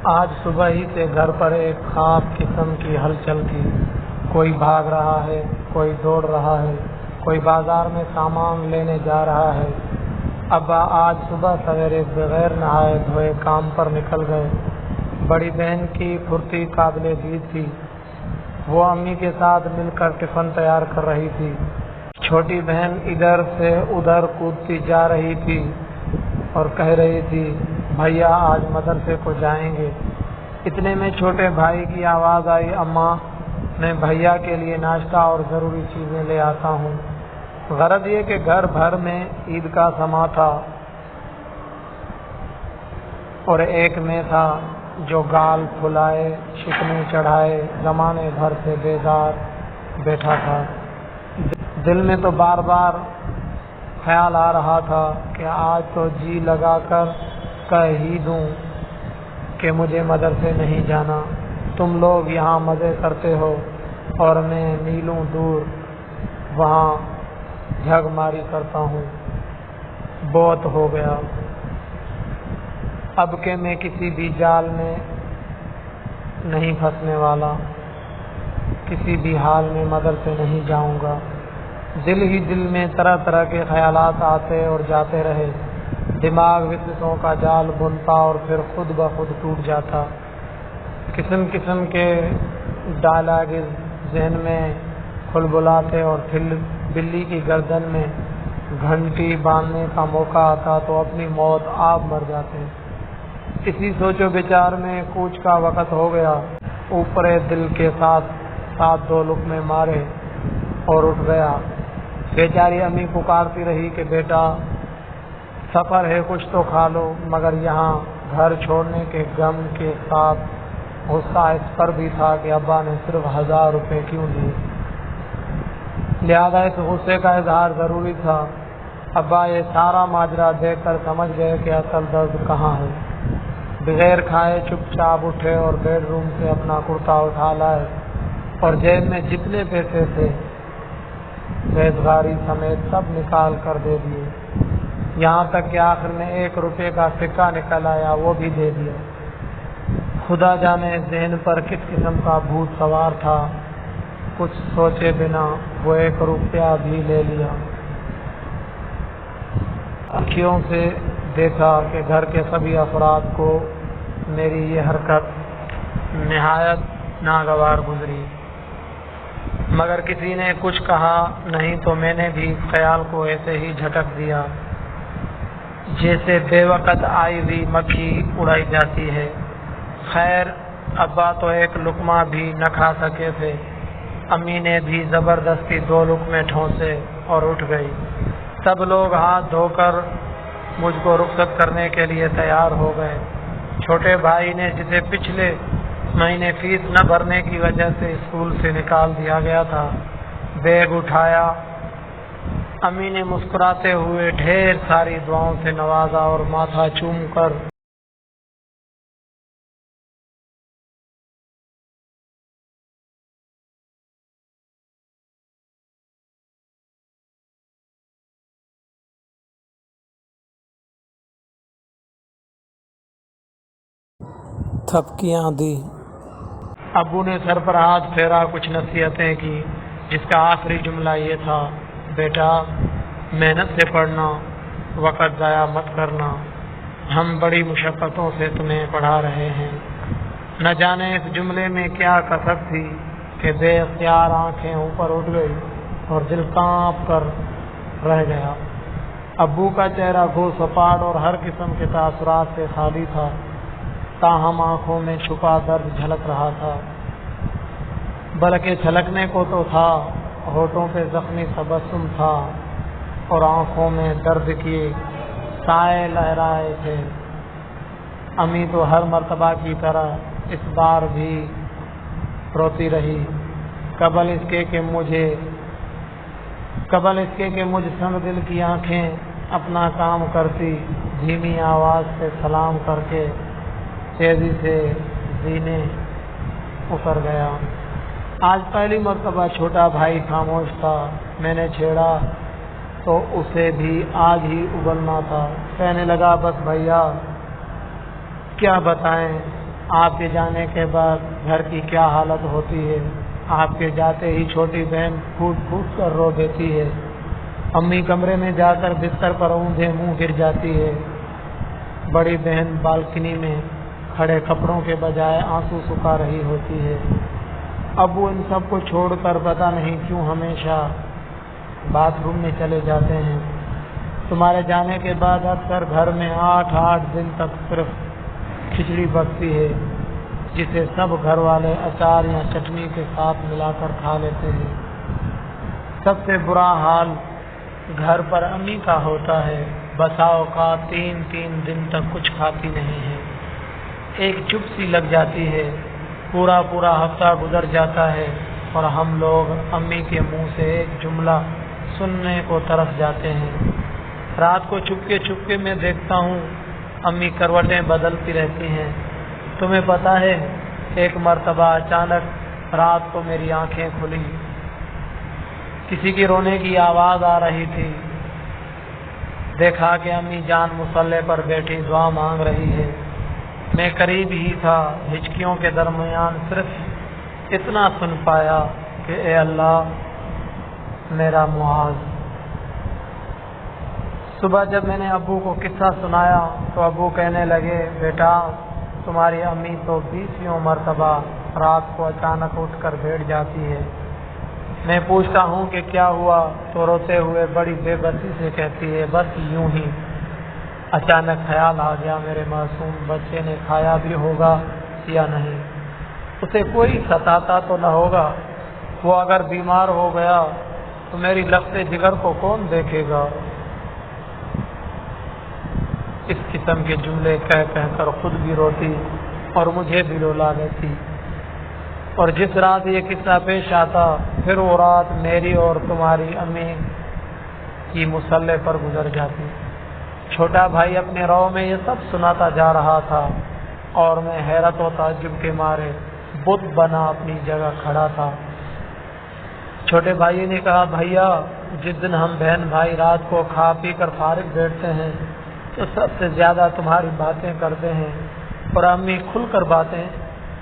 آج صبح ہی سے گھر پر ایک خاص قسم کی ہلچل تھی۔ کوئی بھاگ رہا ہے، کوئی دوڑ رہا ہے، کوئی بازار میں سامان لینے جا رہا ہے۔ ابا آج صبح سویرے بغیر نہائے دھوئے کام پر نکل گئے۔ بڑی بہن کی پھرتی قابل دید تھی۔ وہ امی کے ساتھ مل کر ٹفن تیار کر رہی تھی۔ چھوٹی بہن ادھر سے ادھر کودتی جا رہی تھی اور کہہ رہی تھی، بھیا آج مدرسے کو جائیں گے۔ اتنے میں چھوٹے بھائی کی آواز آئی، اماں میں بھیا کے لیے ناشتہ اور ضروری چیزیں لے آتا ہوں۔ غرض یہ کہ گھر بھر میں عید کا سما تھا اور ایک میں تھا جو گال پھلائے شکنیں چڑھائے زمانے بھر سے بیدار بیٹھا تھا۔ دل میں تو بار بار خیال آ رہا تھا کہ آج تو جی لگا کر کہہ ہی دوں کہ مجھے مدرسے نہیں جانا۔ تم لوگ یہاں مزے کرتے ہو اور میں میلوں دور وہاں جھگ ماری کرتا ہوں۔ بہت ہو گیا اب کہ میں کسی بھی جال میں نہیں پھنسنے والا، کسی بھی حال میں مدرسے نہیں جاؤں گا۔ دل ہی دل میں طرح طرح کے خیالات آتے اور جاتے رہے۔ دماغ وسوسوں کا جال بنتا اور پھر خود بخود ٹوٹ جاتا۔ قسم قسم کے ڈائلاگز ذہن میں کھلبلاتے اور پھر بلی کی گردن میں گھنٹی باندھنے کا موقع آتا تو اپنی موت آپ مر جاتے۔ اسی سوچ و بچار میں کوچ کا وقت ہو گیا۔ اوپر دل کے ساتھ دو لقمے مارے اور اٹھ گیا۔ بیچاری امی پکارتی رہی کہ بیٹا سفر ہے کچھ تو کھا لو، مگر یہاں گھر چھوڑنے کے غم کے ساتھ غصہ اس پر بھی تھا کہ ابا نے صرف 1000 روپے کیوں دیے، لہذا اس غصے کا اظہار ضروری تھا۔ ابا یہ سارا ماجرا دیکھ کر سمجھ گئے کہ اصل درد کہاں ہے۔ بغیر کھائے چپ چاپ اٹھے اور بیڈ روم سے اپنا کرتا اٹھا لائے اور جیب میں جتنے پیسے تھے بیزگاری سمیت سب نکال کر دے دیے، یہاں تک کہ آخر میں 1 روپے کا سکہ نکل آیا، وہ بھی دے دیا۔ خدا جانے ذہن پر کس قسم کا بھوت سوار تھا، کچھ سوچے بنا وہ 1 روپیہ بھی لے لیا۔ آنکھوں سے دیکھا کہ گھر کے سبھی افراد کو میری یہ حرکت نہایت ناگوار گزری، مگر کسی نے کچھ کہا نہیں تو میں نے بھی خیال کو ایسے ہی جھٹک دیا جیسے بے وقت آئی ہوئی مکھی اڑائی جاتی ہے۔ خیر ابا تو 1 لقمہ بھی نہ کھا سکے تھے۔ امی نے بھی زبردستی 2 لقمے ٹھونسے اور اٹھ گئی۔ سب لوگ ہاتھ دھو کر مجھ کو رخصت کرنے کے لیے تیار ہو گئے۔ چھوٹے بھائی نے جسے پچھلے مہینے فیس نہ بھرنے کی وجہ سے اسکول سے نکال دیا گیا تھا، بیگ اٹھایا۔ امی نے مسکراتے ہوئے ڈھیر ساری دعاؤں سے نوازا اور ماتھا چوم کر تھپکیاں دی۔ ابو نے سر پر ہاتھ پھیرا، کچھ نصیحتیں کی، جس کا آخری جملہ یہ تھا، بیٹا محنت سے پڑھنا، وقت ضائع مت کرنا، ہم بڑی مشقتوں سے تمہیں پڑھا رہے ہیں۔ نہ جانے اس جملے میں کیا کسر تھی کہ بے اختیار آنکھیں اوپر اٹھ گئی اور دل کانپ کر رہ گیا۔ ابو کا چہرہ گو سپاٹ اور ہر قسم کے تاثرات سے خالی تھا، تاہم آنکھوں میں چھپا درد جھلک رہا تھا، بلکہ چھلکنے کو تو تھا، ہونٹوں پہ زخمی تبسم تھا اور آنکھوں میں درد کی سائے لہرائے تھے۔ امی تو ہر مرتبہ کی طرح اس بار بھی روتی رہی، قبل اس کے کہ مجھ سنگ دل کی آنکھیں اپنا کام کرتی، دھیمی آواز سے سلام کر کے تیزی سے زینے اتر گیا۔ آج پہلی مرتبہ چھوٹا بھائی خاموش تھا۔ میں نے چھیڑا تو اسے بھی آج ہی ابلنا تھا۔ کہنے لگا، بس بھیا کیا بتائیں، آپ کے جانے کے بعد گھر کی کیا حالت ہوتی ہے۔ آپ کے جاتے ہی چھوٹی بہن پھوٹ پھوٹ کر رو دیتی ہے۔ امی کمرے میں جا کر بستر پر اوندھے منہ گر جاتی ہے۔ بڑی بہن بالکنی میں کھڑے کپڑوں کے بجائے آنسو سکھا رہی ہوتی ہے۔ ابو ان سب کو چھوڑ کر پتہ نہیں کیوں ہمیشہ باتھ روم میں چلے جاتے ہیں۔ تمہارے جانے کے بعد اکثر گھر میں 8 دن تک صرف کھچڑی پکتی ہے، جسے سب گھر والے اچار یا چٹنی کے ساتھ ملا کر کھا لیتے ہیں۔ سب سے برا حال گھر پر امی کا ہوتا ہے۔ بسا اوقات 3 دن تک کچھ کھاتی نہیں ہے۔ ایک چپ سی لگ جاتی ہے۔ پورا ہفتہ گزر جاتا ہے اور ہم لوگ امی کے منہ سے ایک جملہ سننے کو ترس جاتے ہیں۔ رات کو چپکے میں دیکھتا ہوں امی کروٹیں بدلتی رہتی ہیں۔ تمہیں پتہ ہے ایک مرتبہ اچانک رات کو میری آنکھیں کھلی، کسی کی رونے کی آواز آ رہی تھی۔ دیکھا کہ امی جان مصلی پر بیٹھی دعا مانگ رہی ہے۔ میں قریب ہی تھا، ہچکیوں کے درمیان صرف اتنا سن پایا کہ اے اللہ میرا معاذ۔ صبح جب میں نے ابو کو قصہ سنایا تو ابو کہنے لگے، بیٹا تمہاری امی تو 20 مرتبہ رات کو اچانک اٹھ کر بیٹھ جاتی ہے۔ میں پوچھتا ہوں کہ کیا ہوا تو روتے ہوئے بڑی بے بسی سے کہتی ہے، بس یوں ہی اچانک خیال آ گیا میرے معصوم بچے نے کھایا بھی ہوگا یا نہیں، اسے کوئی ستاتا تو نہ ہوگا، وہ اگر بیمار ہو گیا تو میری لخت جگر کو کون دیکھے گا۔ اس قسم کے جملے کہہ کر خود بھی روتی اور مجھے بھی رلا لیتی، اور جس رات یہ قصہ پیش آتا پھر وہ رات میری اور تمہاری امی کی مصلی پر گزر جاتی۔ چھوٹا بھائی اپنے رو میں یہ سب سناتا جا رہا تھا اور میں حیرت و تعجب کے مارے بت بنا اپنی جگہ کھڑا تھا۔ چھوٹے بھائی نے کہا، بھیا جس دن ہم بہن بھائی رات کو کھا پی کر فارغ بیٹھتے ہیں تو سب سے زیادہ تمہاری باتیں کرتے ہیں، اور امی کھل کر باتیں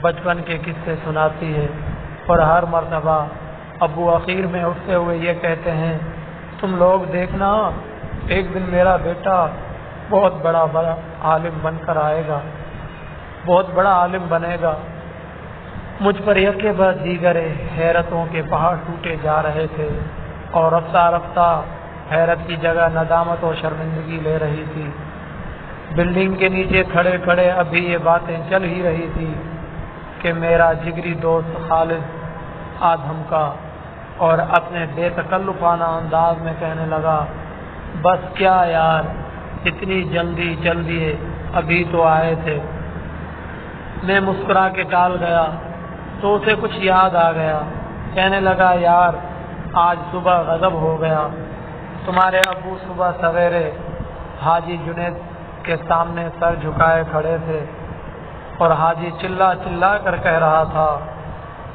بچپن کے قصے سناتی ہے، اور ہر مرتبہ ابو اخیر میں اٹھتے ہوئے یہ کہتے ہیں، تم لوگ دیکھنا ایک دن میرا بیٹا بہت بڑا عالم بن کر آئے گا، بہت بڑا عالم بنے گا۔ مجھ پر یکے بعد دیگرے حیرتوں کے پہاڑ ٹوٹے جا رہے تھے، اور رفتہ رفتہ حیرت کی جگہ ندامت و شرمندگی لے رہی تھی۔ بلڈنگ کے نیچے کھڑے کھڑے ابھی یہ باتیں چل ہی رہی تھی کہ میرا جگری دوست خالد آدھم کا اور اپنے بے تکلفانہ انداز میں کہنے لگا، بس کیا یار اتنی جلدی چل دیے، ابھی تو آئے تھے۔ میں مسکرا کے ٹال گیا تو اسے کچھ یاد آ گیا، کہنے لگا، یار آج صبح غضب ہو گیا، تمہارے ابو صبح سویرے حاجی جنید کے سامنے سر جھکائے کھڑے تھے اور حاجی چلا کر کہہ رہا تھا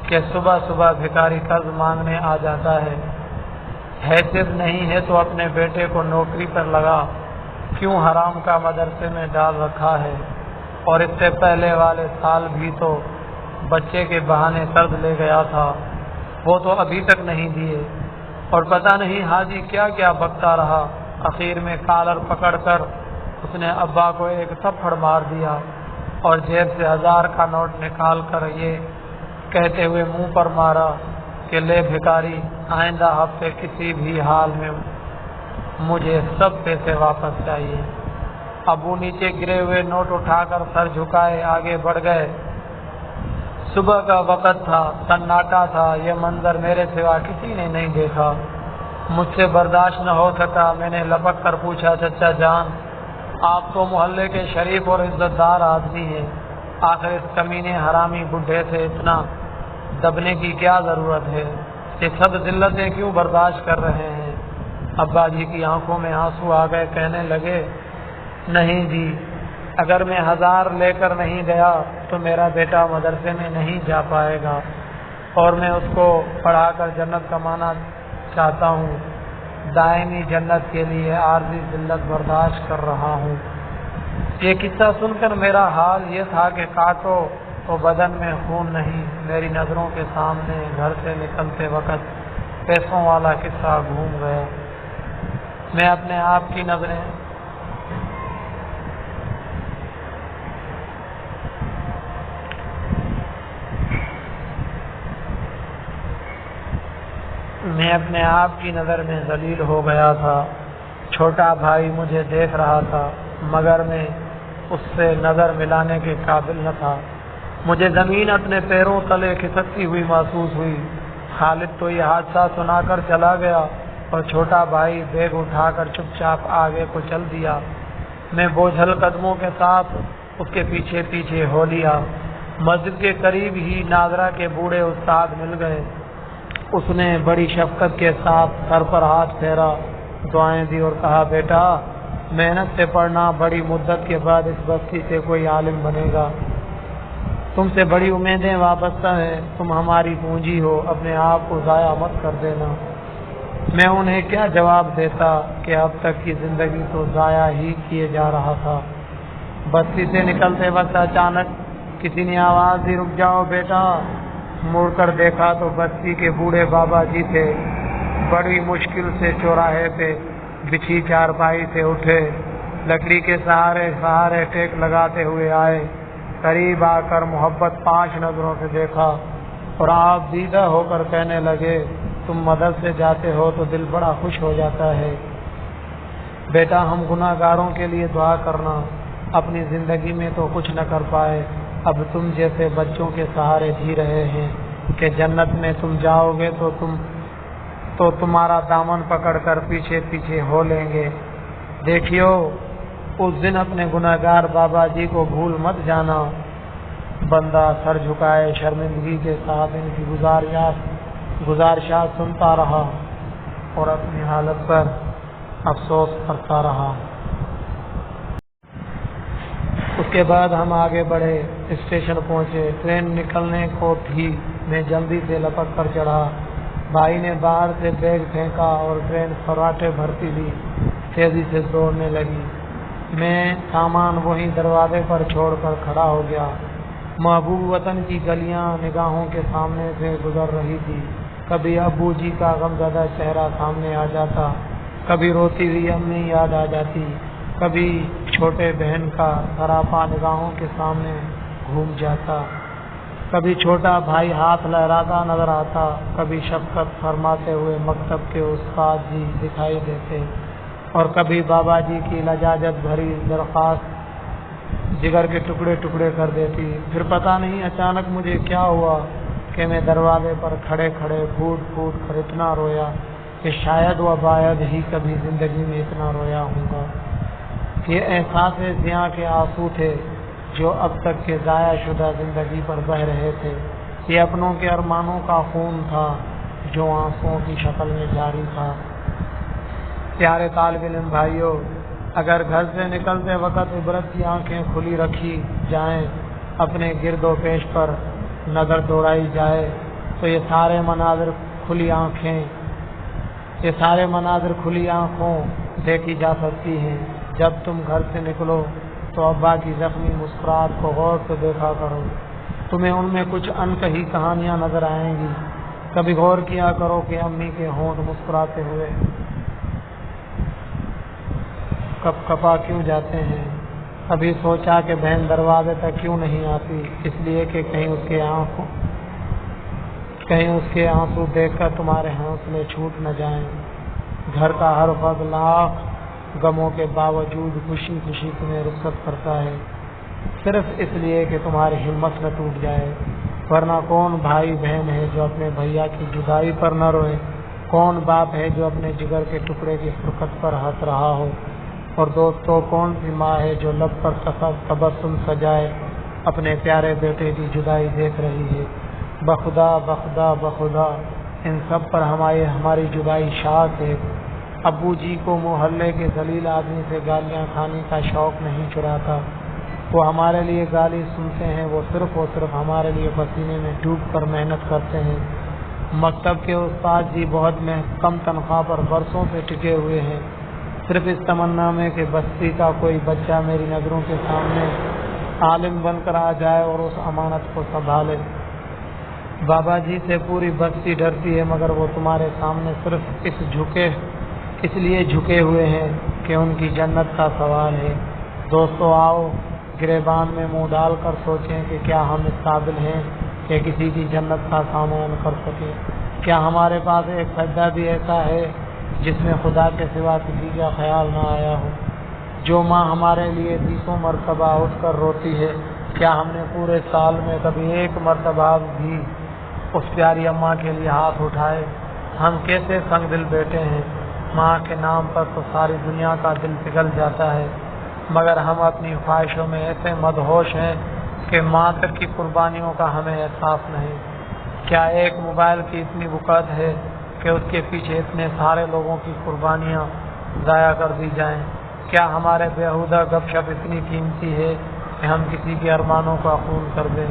کہ صبح صبح بھکاری قرض مانگنے آ جاتا ہے، حیثیت نہیں ہے تو اپنے بیٹے کو نوکری پر لگا، کیوں حرام کا مدرسے میں ڈال رکھا ہے، اور اس سے پہلے والے سال بھی تو بچے کے بہانے قرض لے گیا تھا، وہ تو ابھی تک نہیں دیے، اور پتہ نہیں حاجی کیا کیا بکتا رہا۔ اخیر میں کالر پکڑ کر اس نے ابا کو ایک تھپڑ مار دیا اور جیب سے 1000 کا نوٹ نکال کر یہ کہتے ہوئے منہ پر مارا کہ لے بھکاری، آئندہ ہفتے کسی بھی حال میں مجھے سب پیسے واپس چاہیے۔ ابو نیچے گرے ہوئے نوٹ اٹھا کر سر جھکائے آگے بڑھ گئے۔ صبح کا وقت تھا، سناٹا تھا، یہ منظر میرے سوا کسی نے نہیں دیکھا۔ مجھ سے برداشت نہ ہو سکا، میں نے لپک کر پوچھا، چچا جان آپ تو محلے کے شریف اور عزت دار آدمی ہیں، آخر اس کمینے حرامی بڈھے سے اتنا دبنے کی کیا ضرورت ہے، یہ سب ذلتیں کیوں برداشت کر رہے ہیں؟ ابا جی کی آنکھوں میں آنسو آ گئے، کہنے لگے، نہیں جی، اگر میں 1000 لے کر نہیں گیا تو میرا بیٹا مدرسے میں نہیں جا پائے گا، اور میں اس کو پڑھا کر جنت کمانا چاہتا ہوں، دائمی جنت کے لیے عارضی ذلت برداشت کر رہا ہوں۔ یہ قصہ سن کر میرا حال یہ تھا کہ کاٹو تو بدن میں خون نہیں. میری نظروں کے سامنے گھر سے نکلتے وقت پیسوں والا قصہ گھوم گیا. میں اپنے آپ کی نظریں نظر میں ذلیل ہو گیا تھا. چھوٹا بھائی مجھے دیکھ رہا تھا مگر میں اس سے نظر ملانے کے قابل نہ تھا. مجھے زمین اپنے پیروں تلے کھسکتی ہوئی محسوس ہوئی. خالد تو یہ حادثہ سنا کر چلا گیا اور چھوٹا بھائی بیگ اٹھا کر چپ چاپ آگے کو چل دیا. میں بوجھل قدموں کے ساتھ اس کے پیچھے پیچھے ہو لیا. مسجد کے قریب ہی ناظرہ کے بوڑھے استاد مل گئے. اس نے بڑی شفقت کے ساتھ سر پر ہاتھ پھیرا, دعائیں دی اور کہا, بیٹا محنت سے پڑھنا, بڑی مدت کے بعد اس بستی سے کوئی عالم بنے گا. تم سے بڑی امیدیں وابستہ ہیں, تم ہماری پونجی ہو, اپنے آپ کو ضائع مت کر دینا. میں انہیں کیا جواب دیتا کہ اب تک کی زندگی تو ضائع ہی کیے جا رہا تھا. بستی سے نکلتے وقت اچانک کسی نے آواز دی, رک جاؤ بیٹا. مڑ کر دیکھا تو بستی کے بوڑھے بابا جی تھے. بڑی مشکل سے چوراہے پہ بچھی چارپائی سے اٹھے, لکڑی کے سہارے ٹیک لگاتے ہوئے آئے. قریب آ کر محبت 5 نظروں سے دیکھا اور آپ دیدہ ہو کر کہنے لگے, تم مدد سے جاتے ہو تو دل بڑا خوش ہو جاتا ہے. بیٹا ہم گناہ گاروں کے لیے دعا کرنا. اپنی زندگی میں تو کچھ نہ کر پائے, اب تم جیسے بچوں کے سہارے جی رہے ہیں کہ جنت میں تم جاؤ گے تو تمہارا دامن پکڑ کر پیچھے پیچھے ہو لیں گے. دیکھیو اس دن اپنے گناہ گار بابا جی کو بھول مت جانا. بندہ سر جھکائے شرمندگی کے ساتھ ان کی گزارشات سنتا رہا اور اپنی حالت پر افسوس کرتا رہا. اس کے بعد ہم آگے بڑھے, اسٹیشن پہنچے. ٹرین نکلنے کو تھی. میں جلدی سے لپک کر چڑھا. بھائی نے باہر سے بیگ پھینکا اور ٹرین فراٹے بھرتی لی تیزی سے دوڑنے لگی. میں سامان وہیں دروازے پر چھوڑ کر کھڑا ہو گیا. محبوب وطن کی گلیاں نگاہوں کے سامنے سے گزر رہی تھی. کبھی ابو جی کا غمزدہ چہرہ سامنے آ جاتا, کبھی روتی ہوئی امی یاد آ جاتی, کبھی چھوٹے بہن کا سراپا نگاہوں کے سامنے گھوم جاتا, کبھی چھوٹا بھائی ہاتھ لہراتا نظر آتا, کبھی شفقت فرماتے ہوئے مکتب کے استاد جی دکھائی دیتے, اور کبھی بابا جی کی لجاجت بھری درخواست جگر کے ٹکڑے ٹکڑے کر دیتی. پھر پتہ نہیں اچانک مجھے کیا ہوا کہ میں دروازے پر کھڑے کھڑے پھوٹ پھوٹ کر اتنا رویا کہ شاید و باید ہی کبھی زندگی میں اتنا رویا ہوں گا. یہ احساس زیاں کے آنسو تھے جو اب تک کے ضائع شدہ زندگی پر بہہ رہے تھے. یہ اپنوں کے ارمانوں کا خون تھا جو آنسوؤں کی شکل میں جاری تھا. پیارے طالب علم بھائیوں, اگر گھر سے نکلتے وقت عبرت کی آنکھیں کھلی رکھی جائیں, اپنے گرد و پیش پر نظر دوڑائی جائے تو یہ سارے مناظر کھلی آنکھوں دیکھی جا سکتی ہیں. جب تم گھر سے نکلو تو ابا کی زخمی مسکراہٹ کو غور سے دیکھا کرو. تمہیں ان میں کچھ انکہی کہانیاں نظر آئیں گی. کبھی غور کیا کرو کہ امی کے ہونٹ مسکراتے ہوئے کپ کپا کیوں جاتے ہیں. کبھی سوچا کہ بہن دروازے تک کیوں نہیں آتی, اس لیے کہ کہیں اس کے آنسو دیکھ کر تمہارے حوصلے چھوٹ نہ جائیں. گھر کا ہر فرد لاکھ غموں کے باوجود خوشی خوشی تمہیں رخصت کرتا ہے, صرف اس لیے کہ تمہاری ہمت نہ ٹوٹ جائے. ورنہ کون بھائی بہن ہے جو اپنے بھیا کی جدائی پر نہ روئے؟ کون باپ ہے جو اپنے جگر کے ٹکڑے کی فرقت پر ہنس رہا ہو؟ اور دوستو, کون سی ماں ہے جو لب پر تبسم سجائے اپنے پیارے بیٹے کی جدائی دیکھ رہی ہے؟ بخدا بخدا بخدا, ان سب پر ہماری جدائی شاک ہے. ابو جی کو محلے کے ذلیل آدمی سے گالیاں کھانے کا شوق نہیں چڑھاتا. وہ ہمارے لیے گالی سنتے ہیں, وہ صرف ہمارے لیے پسینے میں ڈوب کر محنت کرتے ہیں. مکتب کے استاد جی بہت کم تنخواہ پر برسوں سے ٹکے ہوئے ہیں. صرف اس تمنا میں کہ بستی کا کوئی بچہ میری نظروں کے سامنے عالم بن کر آ جائے اور اس امانت کو سنبھالے۔ بابا جی سے پوری بستی ڈرتی ہے، مگر وہ تمہارے سامنے صرف اس لیے جھکے ہوئے ہیں کہ ان کی جنت کا سوال ہے۔ دوستو آؤ گریبان میں منہ ڈال کر سوچیں کہ کیا ہم اس قابل ہیں کہ کسی کی جنت کا سامان کر سکیں؟ کیا ہمارے پاس ایک سجدہ بھی ایسا ہے جس میں خدا کے سوا کسی کا خیال نہ آیا ہو؟ جو ماں ہمارے لیے 30 مرتبہ اٹھ کر روتی ہے، کیا ہم نے پورے سال میں کبھی ایک مرتبہ بھی اس پیاری اماں کے لیے ہاتھ اٹھائے؟ ہم کیسے سنگ دل بیٹھے ہیں، ماں کے نام پر تو ساری دنیا کا دل پگھل جاتا ہے، مگر ہم اپنی خواہشوں میں ایسے مدہوش ہیں کہ ماں تک کی قربانیوں کا ہمیں احساس نہیں۔ کیا ایک موبائل کی اتنی وقت ہے کہ اس کے پیچھے اتنے سارے لوگوں کی قربانیاں ضائع کر دی جائیں؟ کیا ہمارے بیہودہ گپ شپ اتنی قیمتی ہے کہ ہم کسی کے ارمانوں کا خون کر دیں؟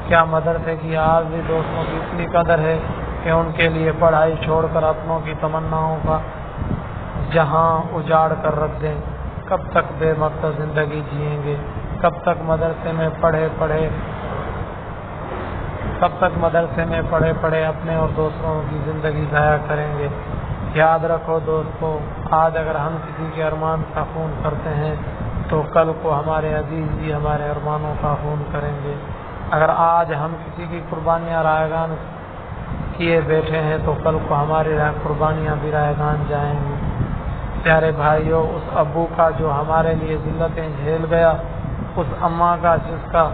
کیا مدرسے کی عارضی دوستوں کی اتنی قدر ہے کہ ان کے لیے پڑھائی چھوڑ کر اپنوں کی تمناؤں کا جہاں اجاڑ کر رکھ دیں؟ کب تک بے مقصد زندگی جئیں گے؟ کب تک مدرسے میں پڑھے پڑھے اپنے اور دوستوں کی زندگی ضائع کریں گے؟ یاد رکھو دوستو، آج اگر ہم کسی کے ارمان کا خون کرتے ہیں تو کل کو ہمارے عزیز بھی ہمارے ارمانوں کا خون کریں گے۔ اگر آج ہم کسی کی قربانیاں رائگان کیے بیٹھے ہیں تو کل کو ہماری قربانیاں بھی رائگان جائیں گی۔ پیارے بھائیوں، اس ابو کا جو ہمارے لیے ذلتیں جھیل گیا، اس اماں کا جس کا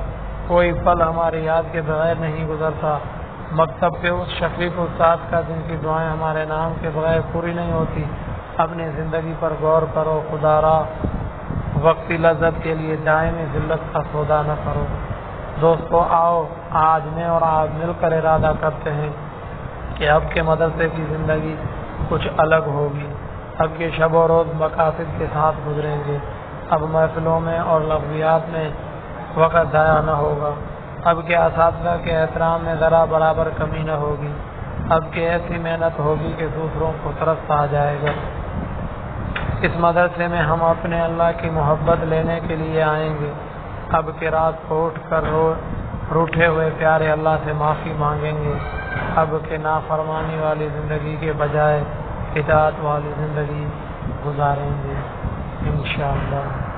کوئی پل ہماری یاد کے بغیر نہیں گزرتا، مکتب کے اس شفیق استاد کا جن کی دعائیں ہمارے نام کے بغیر پوری نہیں ہوتی، اپنی زندگی پر غور کرو۔ خدا را وقتی لذت کے لیے دائمی ذلت کا سودا نہ کرو۔ دوستو آؤ آج میں اور آپ مل کر ارادہ کرتے ہیں کہ اب کے مدرسے کی زندگی کچھ الگ ہوگی۔ اب کے شب و روز مقاصد کے ساتھ گزریں گے۔ اب محفلوں میں اور لغویات میں وقت ضائع نہ ہوگا۔ اب کے اساتذہ کے احترام میں ذرا برابر کمی نہ ہوگی۔ اب کے ایسی محنت ہوگی کہ دوسروں کو ترس آ جائے گا۔ اس مدرسے میں ہم اپنے اللہ کی محبت لینے کے لیے آئیں گے۔ اب کے رات کو اٹھ کر روٹھے ہوئے پیارے اللہ سے معافی مانگیں گے۔ اب کے نافرمانی والی زندگی کے بجائے اطاعت والی زندگی گزاریں گے انشاءاللہ۔